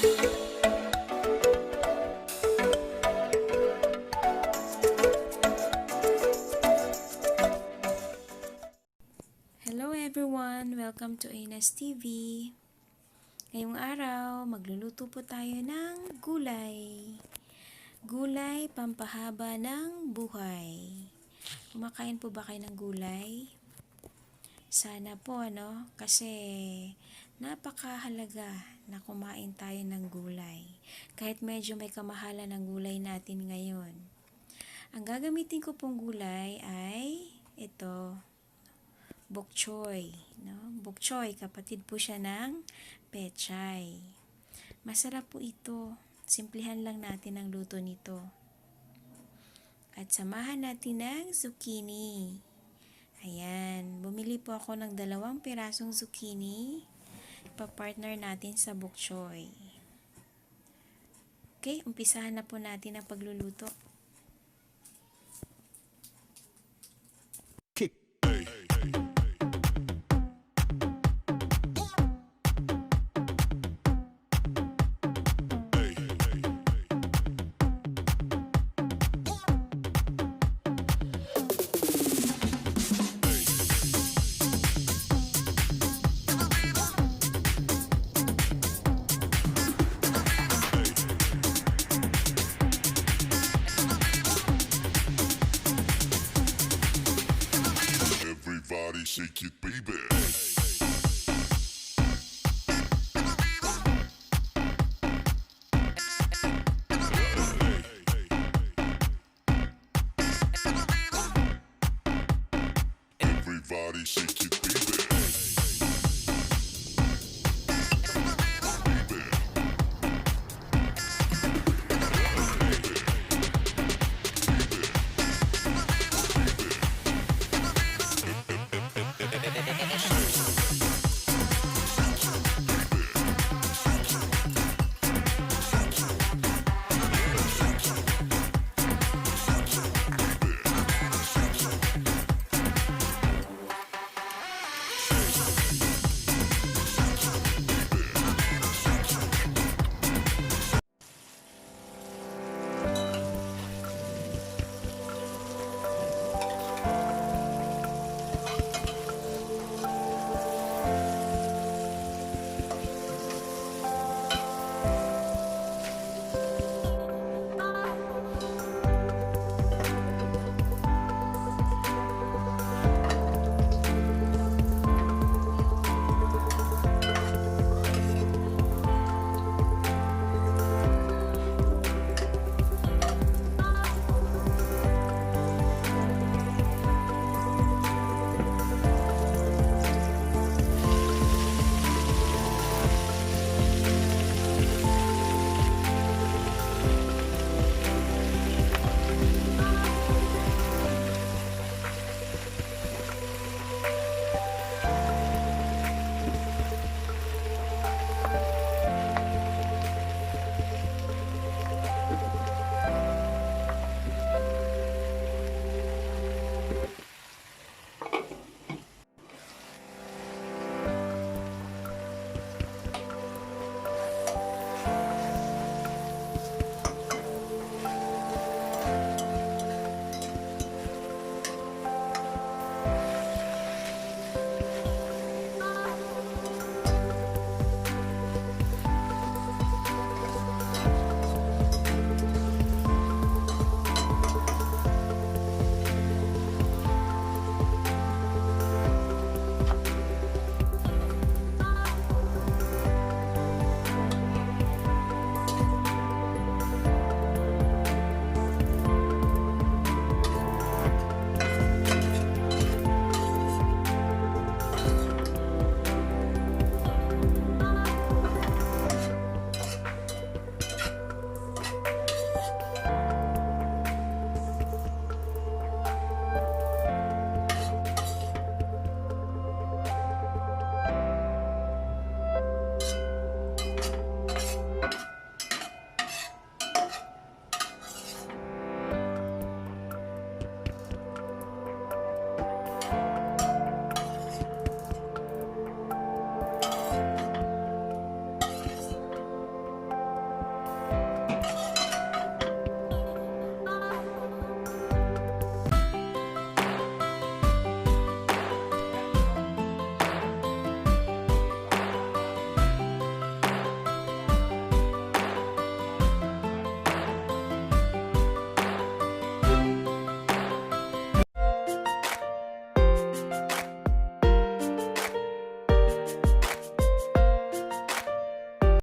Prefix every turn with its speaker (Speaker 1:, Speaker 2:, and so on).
Speaker 1: Hello everyone! Welcome to Ines TV. Ngayong araw, magluluto po tayo ng gulay. Gulay, pampahaba ng buhay. Kumakain po ba kayo ng gulay? Sana po, kasi napakahalaga na kumain tayo ng gulay. Kahit medyo may kamahalan ng gulay natin ngayon. Ang gagamitin ko pong gulay ay ito. Bok Choy, Bok Choy, kapatid po siya ng pechay. Masarap po ito. Simplihan lang natin ang luto nito. At samahan natin ng zucchini. Ayan, bumili po ako ng 2 pirasong zucchini. Ipa-partner natin sa Bok Choy. Okay, umpisahan na po natin ang pagluluto.
Speaker 2: Everybody shake it,